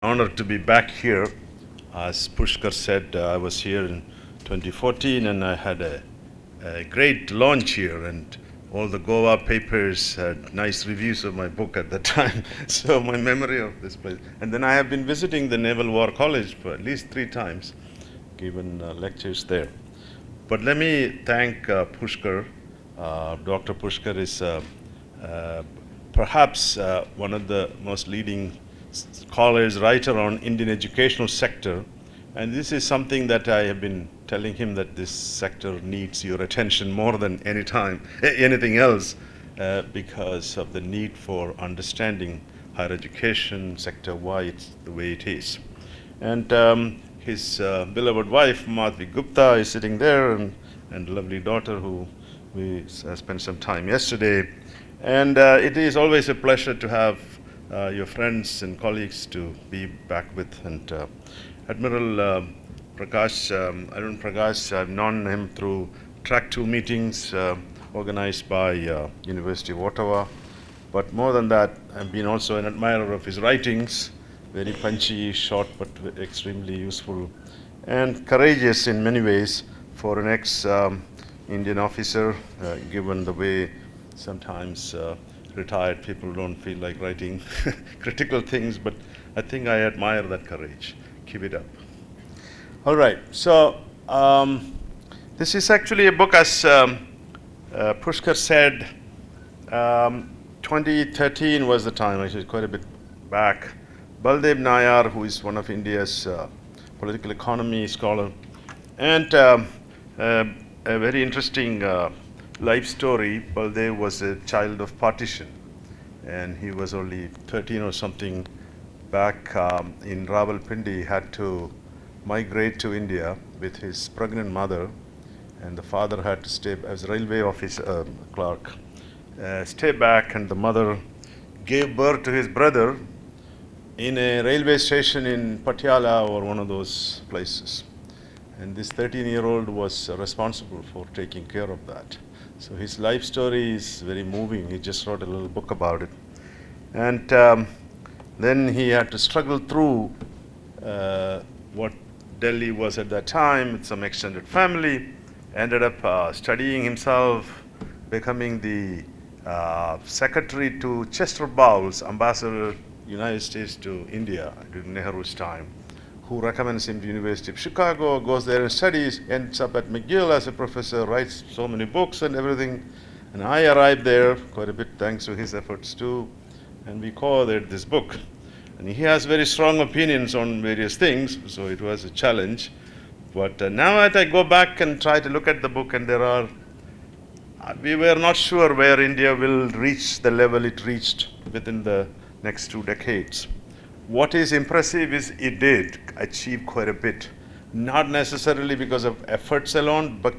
Honored to be back here. As Pushkar said, I was here in 2014 and I had a great launch here, and all the Goa papers had nice reviews of my book at that time. So my memory of this place. And then I have been visiting the Naval War College for at least 3 times, given lectures there. But let me thank Pushkar. Dr. Pushkar is perhaps one of the most leading scholars, writer on Indian educational sector. And this is something that I have been telling him, that this sector needs your attention more than anything else, because of the need for understanding higher education sector, why it's the way it is. And his beloved wife, Madhvi Gupta, is sitting there, and lovely daughter who we spent some time yesterday. And it is always a pleasure to have your friends and colleagues to be back with. And Admiral Prakash, Arun Prakash, I've known him through Track 2 meetings organized by University of Ottawa. But more than that, I've been also an admirer of his writings, very punchy, short, but extremely useful, and courageous in many ways for an ex-Indian officer, given the way sometimes retired people don't feel like writing critical things, but I think I admire that courage. Keep it up. All right, so this is actually a book, as Pushkar said, 2013 was the time, actually quite a bit back. Baldev Nayar, who is one of India's political economy scholar, and a very interesting life story. Baldev was a child of partition, and he was only 13 or something back in Rawalpindi. He had to migrate to India with his pregnant mother, and the father had to stay as a railway office clerk, stay back, and the mother gave birth to his brother in a railway station in Patiala or one of those places. And this 13-year-old was responsible for taking care of that. So his life story is very moving. He just wrote a little book about it. And then he had to struggle through what Delhi was at that time with some extended family, ended up studying himself, becoming the secretary to Chester Bowles, ambassador United States to India during Nehru's time, who recommends him to University of Chicago, goes there and studies, ends up at McGill as a professor, writes so many books and everything. And I arrived there quite a bit thanks to his efforts too, and we co-authored this book. And he has very strong opinions on various things, so it was a challenge. But now that I go back and try to look at the book, and we were not sure where India will reach the level it reached within the next 2 decades. What is impressive is it did achieve quite a bit, not necessarily because of efforts alone, but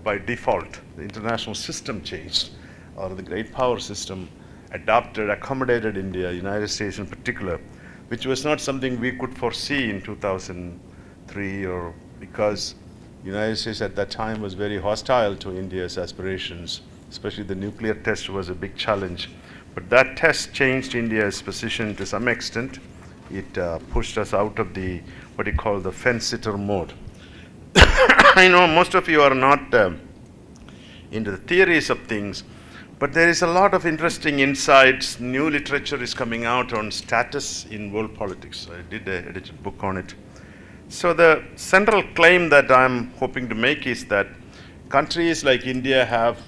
by default. The international system changed, or the great power system adopted, accommodated India, United States in particular, which was not something we could foresee in 2003, or because United States at that time was very hostile to India's aspirations, especially the nuclear test was a big challenge. But that test changed India's position to some extent. It pushed us out of the, what you call the fence-sitter mode. I know most of you are not into the theories of things, but there is a lot of interesting insights. New literature is coming out on status in world politics. I did an edited book on it. So the central claim that I'm hoping to make is that countries like India have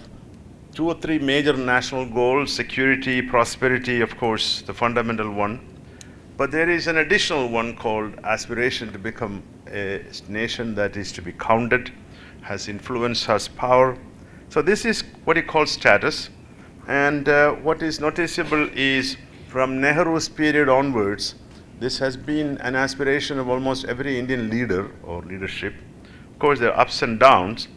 2 or 3 major national goals: security, prosperity, of course, the fundamental one. But there is an additional one called aspiration to become a nation that is to be counted, has influence, has power. So this is what he calls status. And what is noticeable is from Nehru's period onwards, this has been an aspiration of almost every Indian leader or leadership. Of course, there are ups and downs.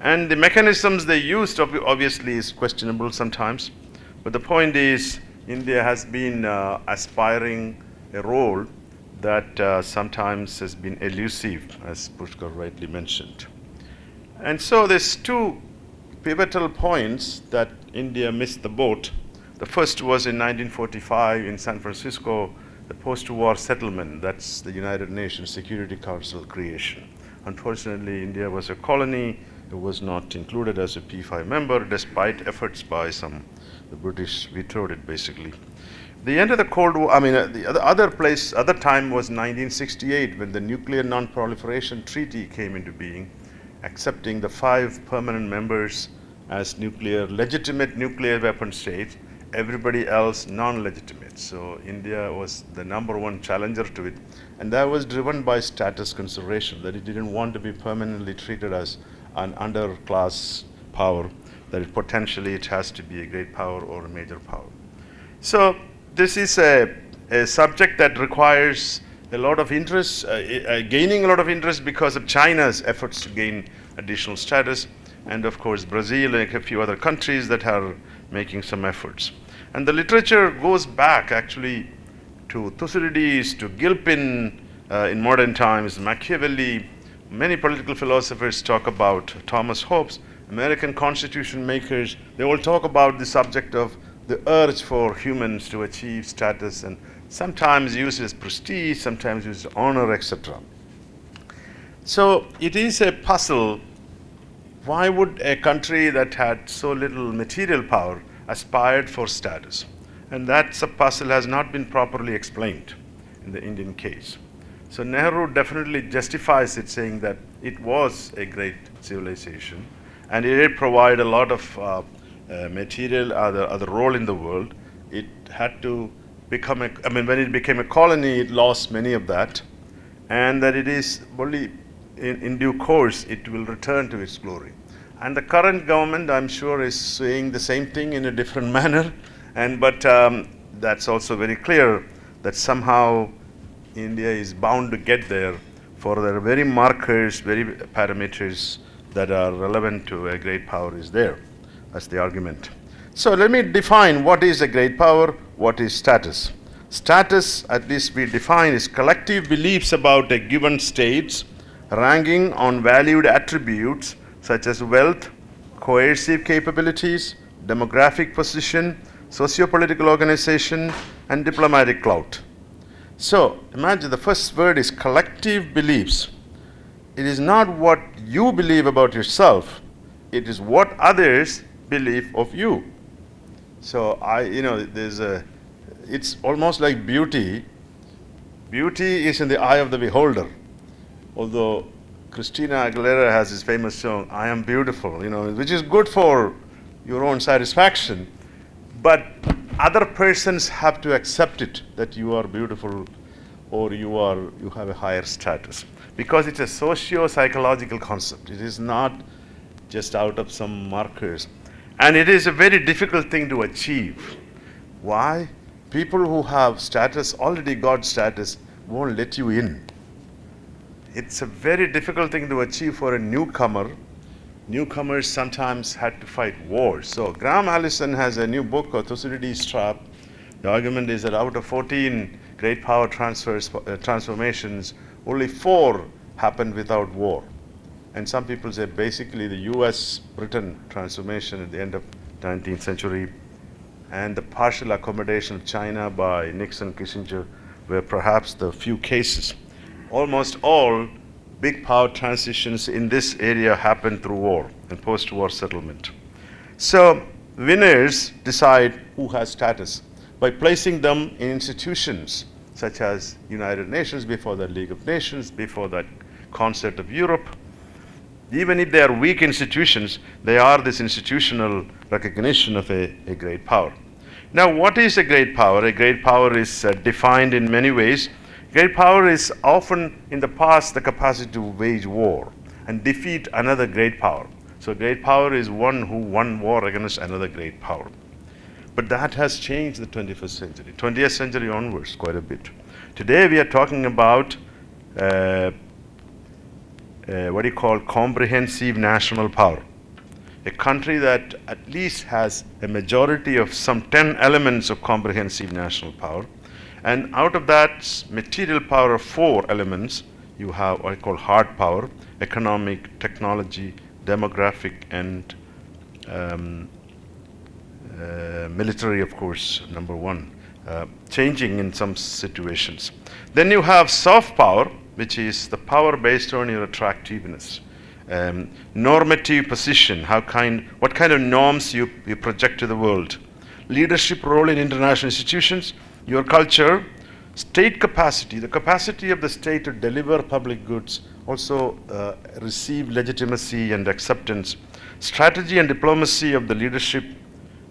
And the mechanisms they used obviously is questionable sometimes. But the point is, India has been aspiring a role that sometimes has been elusive, as Pushkar rightly mentioned. And so there's 2 pivotal points that India missed the boat. The first was in 1945 in San Francisco, the post-war settlement, that's the United Nations Security Council creation. Unfortunately, India was a colony. It was not included as a P5 member, despite efforts by the British vetoed it basically. The end of the Cold War, the other time was 1968 when the Nuclear Non-Proliferation Treaty came into being, accepting the 5 permanent members as legitimate nuclear weapon states, everybody else non-legitimate. So India was the #1 challenger to it, and that was driven by status consideration, that it didn't want to be permanently treated as an underclass power, that it has to be a great power or a major power. So this is a subject that requires a lot of interest, gaining a lot of interest because of China's efforts to gain additional status, and of course Brazil and a few other countries that are making some efforts. And the literature goes back actually to Thucydides, to Gilpin in modern times, Machiavelli. Many political philosophers talk about Thomas Hobbes, American constitution makers. They all talk about the subject of the urge for humans to achieve status, and sometimes used as prestige, sometimes used as honor, etc. So it is a puzzle. Why would a country that had so little material power aspired for status? And that puzzle has not been properly explained in the Indian case. So Nehru definitely justifies it, saying that it was a great civilization and it did provide a lot of material, other role in the world. It had to become when it became a colony, it lost many of that, and that it is only in due course it will return to its glory. And the current government, I'm sure, is saying the same thing in a different manner, but that's also very clear that somehow India is bound to get there, for the very markers, very parameters that are relevant to a great power is there. That's the argument. So let me define what is a great power, what is status. Status, at least we define, is collective beliefs about a given state's ranking on valued attributes such as wealth, coercive capabilities, demographic position, socio-political organization, and diplomatic clout. So imagine the first word is collective beliefs. It is not what you believe about yourself, it is what others believe of you. So it's almost like beauty. Beauty is in the eye of the beholder. Although Christina Aguilera has this famous song, "I am beautiful," which is good for your own satisfaction, but other persons have to accept it, that you are beautiful or you have a higher status, because it's a socio-psychological concept. It is not just out of some markers, and it is a very difficult thing to achieve. Why? People who have status, already got status, won't let you in. It's a very difficult thing to achieve for a newcomer. Newcomers sometimes had to fight wars. So Graham Allison has a new book called Thucydides' Trap. The argument is that out of 14 great power transformations, only 4 happened without war. And some people say basically the US-Britain transformation at the end of 19th century and the partial accommodation of China by Nixon, Kissinger were perhaps the few cases. Almost all big power transitions in this area happened through war and post-war settlement. So winners decide who has status by placing them in institutions such as United Nations, before the League of Nations, before that Concert of Europe. Even if they are weak institutions, they are this institutional recognition of a great power. Now, what is a great power? A great power is defined in many ways. Great power is often in the past the capacity to wage war and defeat another great power. So great power is one who won war against another great power. But that has changed the 21st century, 20th century onwards quite a bit. Today we are talking about what you call comprehensive national power. A country that at least has a majority of some 10 elements of comprehensive national power. And out of that material power of 4 elements, you have what I call hard power: economic, technology, demographic, and military, of course, number 1. changing in some situations. Then you have soft power, which is the power based on your attractiveness. Normative position, what kind of norms you project to the world. Leadership role in international institutions, your culture, state capacity, the capacity of the state to deliver public goods, also receive legitimacy and acceptance, strategy and diplomacy of the leadership,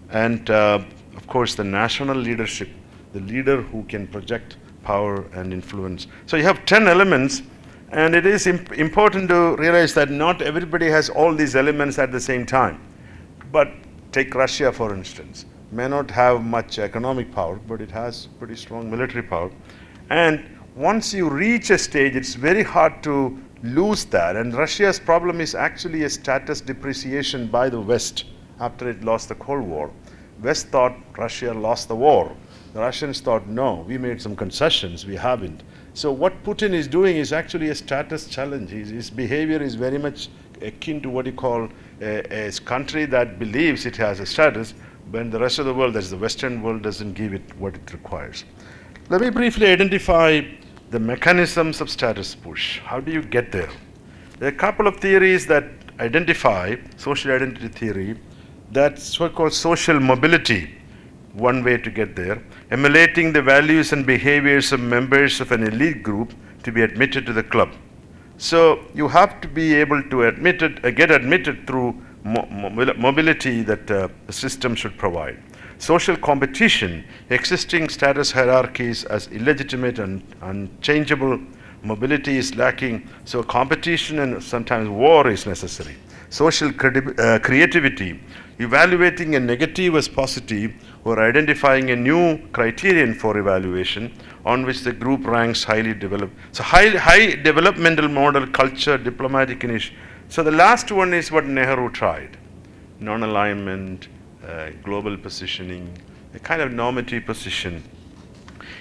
and of course the national leadership, the leader who can project power and influence. So you have 10 elements, and it is important to realize that not everybody has all these elements at the same time. But take Russia, for instance. May not have much economic power, but it has pretty strong military power. And once you reach a stage, it's very hard to lose that. And Russia's problem is actually a status depreciation by the West after it lost the Cold War. West thought Russia lost the war. The Russians thought, no, we made some concessions, we haven't. So what Putin is doing is actually a status challenge. His behavior is very much akin to what you call a country that believes it has a status, when the rest of the world, that's the Western world, doesn't give it what it requires. Let me briefly identify the mechanisms of status push. How do you get there? There are a couple of theories that identify social identity theory. That's what called social mobility, one way to get there, emulating the values and behaviors of members of an elite group to be admitted to the club. So you have to be able to get admitted through mobility that the system should provide. Social competition, existing status hierarchies as illegitimate and unchangeable, mobility is lacking, so competition and sometimes war is necessary. Social creativity, evaluating a negative as positive or identifying a new criterion for evaluation on which the group ranks highly developed. So high developmental model, culture, diplomatic initiative. So the last one is what Nehru tried. Non-alignment, global positioning, a kind of normative position.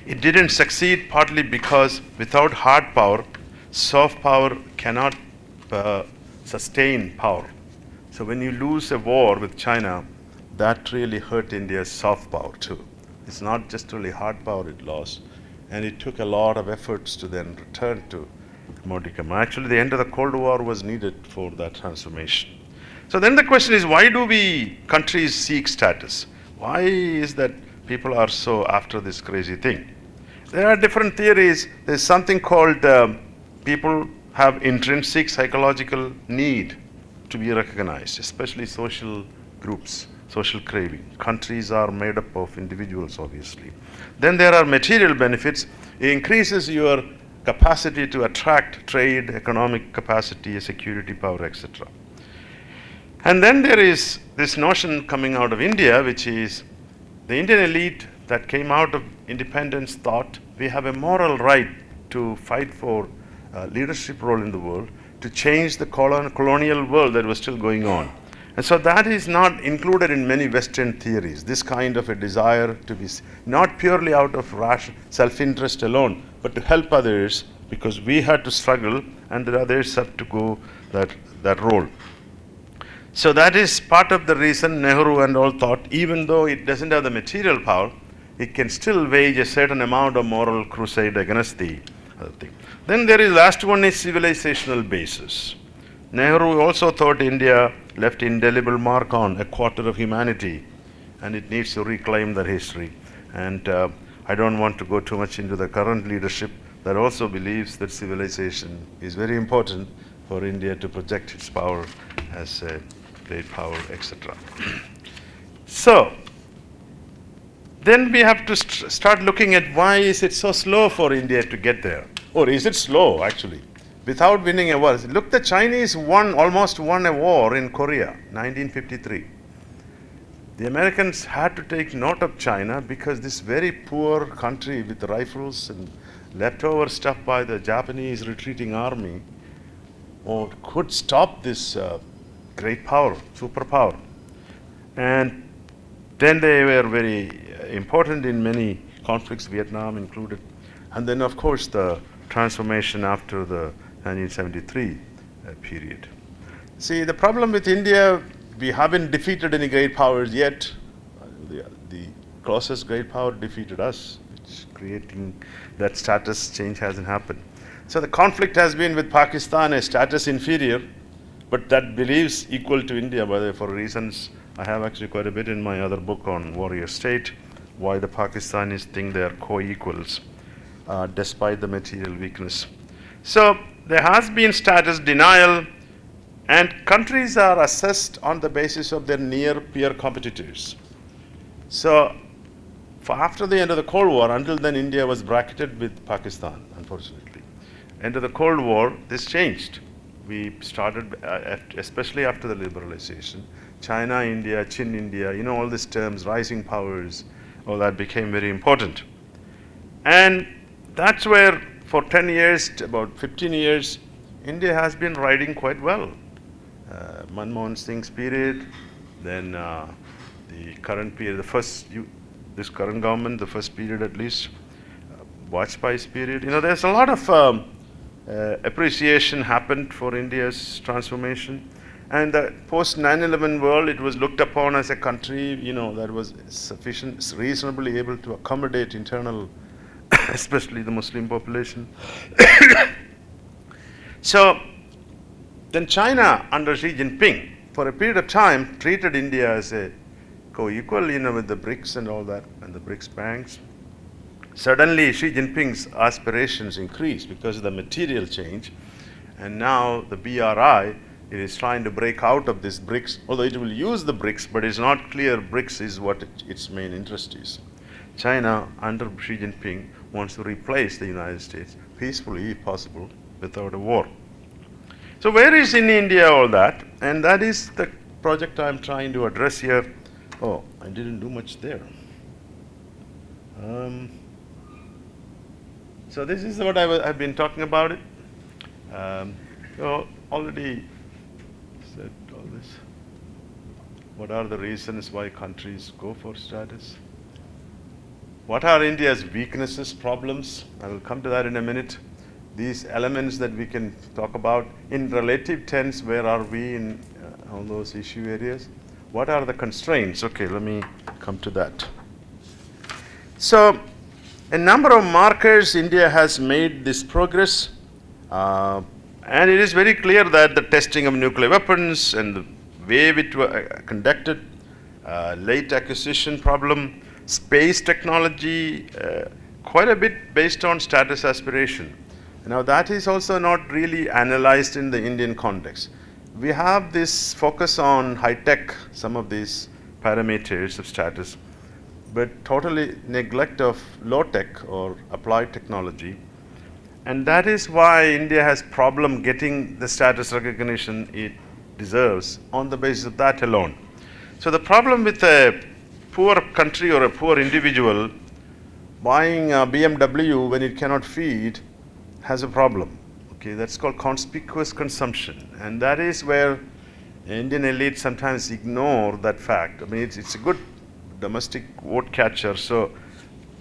It didn't succeed partly because without hard power, soft power cannot sustain power. So when you lose a war with China, that really hurt India's soft power too. It's not just really hard power it lost, and it took a lot of efforts to then return to modicum. Actually, the end of the Cold War was needed for that transformation. So then the question is, why do countries seek status? Why is that people are so after this crazy thing? There are different theories. There's something called people have intrinsic psychological need to be recognized, especially social groups, social craving. Countries are made up of individuals, obviously. Then there are material benefits. It increases your capacity to attract trade, economic capacity, security power, etc. And then there is this notion coming out of India, which is the Indian elite that came out of independence thought we have a moral right to fight for leadership role in the world, to change the colonial world that was still going on. And so that is not included in many Western theories, this kind of a desire to be not purely out of self-interest alone, but to help others, because we had to struggle and the others have to go that role. So that is part of the reason Nehru and all thought, even though it doesn't have the material power, it can still wage a certain amount of moral crusade against the other thing. Then there is last one is civilizational basis. Nehru also thought India left indelible mark on a quarter of humanity, and it needs to reclaim that history. And I don't want to go too much into the current leadership that also believes that civilization is very important for India to project its power as a great power, etc. So then we have to start looking at why is it so slow for India to get there? Or is it slow, actually? Without winning a war. Look, the Chinese almost won a war in Korea, 1953. The Americans had to take note of China because this very poor country with rifles and leftover stuff by the Japanese retreating army could stop this great power, superpower. And then they were very important in many conflicts, Vietnam included. And then, of course, the transformation after the 1973 period. See, the problem with India, we haven't defeated any great powers yet. The closest great power defeated us. It's creating that status change hasn't happened. So the conflict has been with Pakistan, a status inferior, but that believes equal to India, by the way, for reasons I have actually quite a bit in my other book on warrior state, why the Pakistanis think they are co-equals, despite the material weakness. So there has been status denial, and countries are assessed on the basis of their near peer competitors. So after the end of the Cold War, until then India was bracketed with Pakistan, unfortunately. End of the Cold War, this changed. We started, especially after the liberalization, China, India, Chin India, you know, all these terms, rising powers, all that became very important. And that's where for 10 years, about 15 years, India has been riding quite well. Manmohan Singh's period, then the current period, this current government, the first period at least, Vajpayee's period. You know, there's a lot of appreciation happened for India's transformation. And the post 9/11 world, it was looked upon as a country, you know, that was sufficient, reasonably able to accommodate internal, especially the Muslim population. So then China under Xi Jinping, for a period of time, treated India as a co-equal, you know, with the BRICS and all that, and the BRICS banks. Suddenly, Xi Jinping's aspirations increased because of the material change, and now the BRI, it is trying to break out of this BRICS, although it will use the BRICS, but it's not clear BRICS is what its main interest is. China, under Xi Jinping, wants to replace the United States peacefully, if possible, without a war. So where is in India all that? And that is the project I'm trying to address here. Oh, I didn't do much there. So this is what I've been talking about it. So already said all this. What are the reasons why countries go for status? What are India's weaknesses, problems? I will come to that in a minute. These elements that we can talk about in relative tense, where are we in all those issue areas? What are the constraints? Okay, let me come to that. So, a number of markers, India has made this progress, and it is very clear that the testing of nuclear weapons and the way it was conducted, late acquisition problem, space technology, quite a bit based on status aspiration. Now that is also not really analyzed in the Indian context. We have this focus on high tech, some of these parameters of status, but totally neglect of low tech or applied technology. And that is why India has problem getting the status recognition it deserves on the basis of that alone. So the problem with a poor country or a poor individual buying a BMW when it cannot feed has a problem. Okay, that's called conspicuous consumption, and that is where Indian elite sometimes ignore that fact. I mean, it's a good domestic vote catcher. So,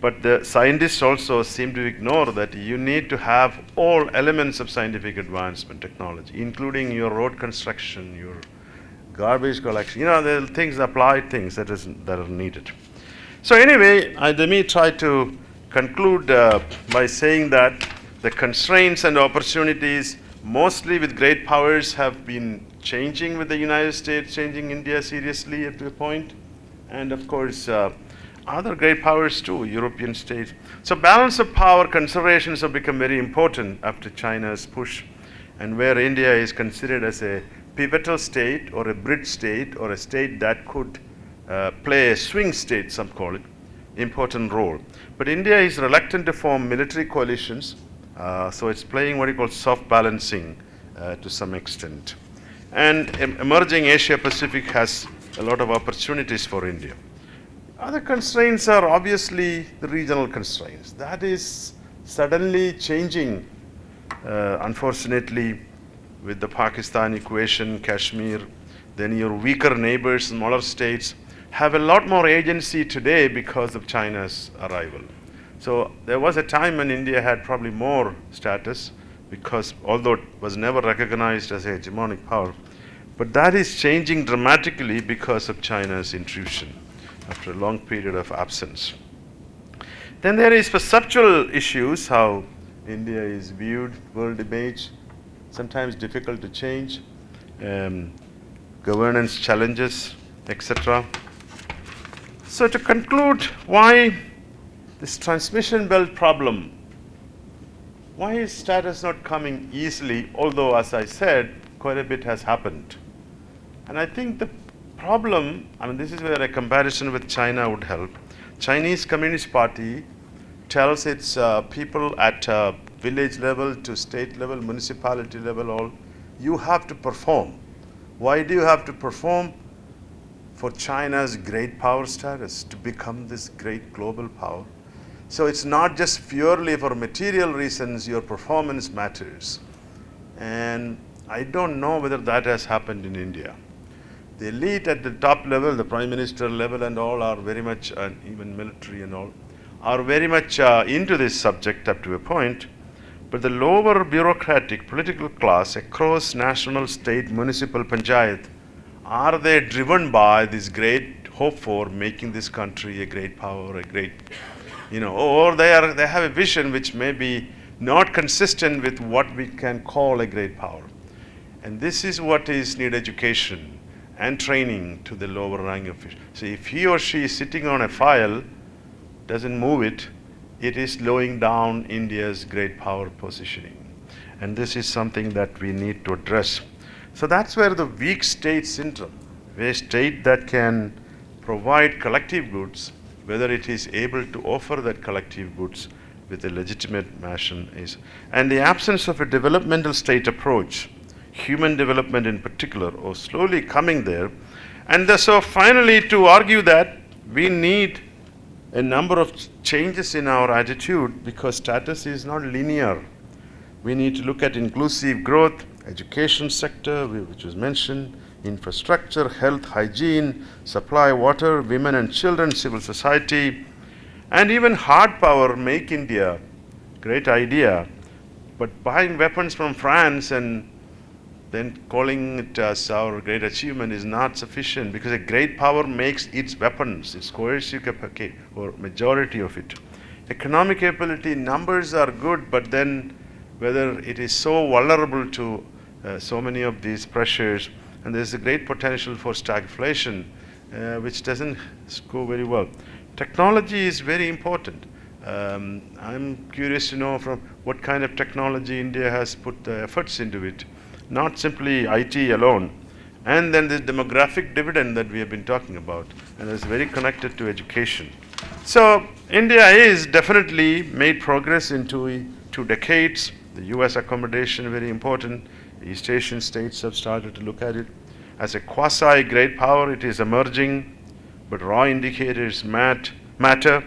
but the scientists also seem to ignore that you need to have all elements of scientific advancement, technology, including your road construction, your garbage collection. You know, the things, applied things that are needed. So anyway, let me try to conclude by saying that the constraints and opportunities, mostly with great powers, have been changing with the United States, changing India seriously up to a point. And of course, other great powers too, European states. So balance of power considerations have become very important after China's push, and where India is considered as a pivotal state or a bridge state or a state that could play a swing state, some call it, important role. But India is reluctant to form military coalitions, so it's playing what you call soft balancing to some extent. And emerging Asia Pacific has a lot of opportunities for India. Other constraints are obviously the regional constraints. That is suddenly changing, unfortunately, with the Pakistan equation, Kashmir. Then your weaker neighbors, smaller states, have a lot more agency today because of China's arrival. So there was a time when India had probably more status, because although it was never recognized as a hegemonic power, but that is changing dramatically because of China's intrusion. after a long period of absence. Then there is perceptual issues, how India is viewed, world image, sometimes difficult to change, governance challenges, etc. So to conclude, why this transmission belt problem? Why is status not coming easily, although, as I said, quite a bit has happened? And I think the problem, this is where a comparison with China would help. Chinese Communist Party tells its people at village level to state level, municipality level, all, you have to perform. Why do you have to perform? For China's great power status, to become this great global power. So it's not just purely for material reasons your performance matters. And I don't know whether that has happened in India. The elite at the top level, the prime minister level and all, are very much, even military and all, are very much into this subject up to a point. But the lower bureaucratic political class across national, state, municipal, panchayat, are they driven by this great hope for making this country a great power, a great, or they have a vision which may be not consistent with what we can call a great power. And this is what is need education and training to the lower rank official. So if he or she is sitting on a file, doesn't move it, it is slowing down India's great power positioning. And this is something that we need to address. So that's where the weak state syndrome, a state that can provide collective goods, whether it is able to offer that collective goods with a legitimate mission is. And the absence of a developmental state approach, human development in particular, or slowly coming there. And so finally, to argue that we need a number of changes in our attitude, because status is not linear. We need to look at inclusive growth, education sector, which was mentioned, infrastructure, health, hygiene, supply water, women and children, civil society, and even hard power, make India. Great idea. But buying weapons from France and then calling it as our great achievement is not sufficient, because a great power makes its weapons, its coercive capacity, or majority of it. Economic capability, numbers are good, but then whether it is so vulnerable to so many of these pressures, and there's a great potential for stagflation, which doesn't go very well. Technology is very important. I'm curious to know from what kind of technology India has put the efforts into it, not simply IT alone. And then the demographic dividend that we have been talking about, and it's very connected to education. So India is definitely made progress in 2 decades. The US accommodation, very important. East Asian states have started to look at it. As a quasi-great power, it is emerging, but raw indicators matter.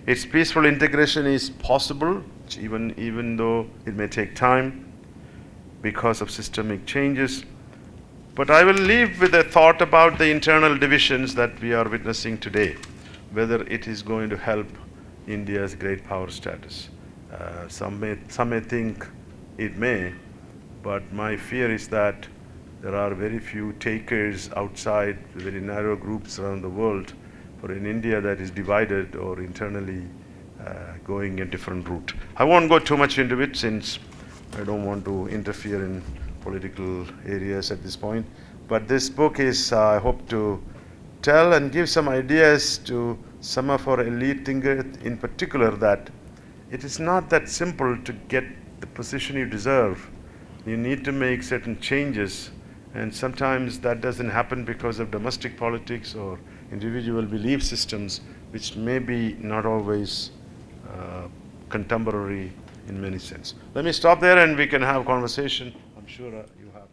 Its peaceful integration is possible, even though it may take time because of systemic changes. But I will leave with a thought about the internal divisions that we are witnessing today, whether it is going to help India's great power status. Some may think it may, but my fear is that there are very few takers outside, very narrow groups around the world, for an India that is divided or internally going a different route. I won't go too much into it, since I don't want to interfere in political areas at this point. But this book is, I hope to tell and give some ideas to some of our elite thinkers in particular, that it is not that simple to get the position you deserve. You need to make certain changes, and sometimes that doesn't happen because of domestic politics or individual belief systems, which may be not always contemporary in many sense. Let me stop there and we can have conversation. I'm sure you have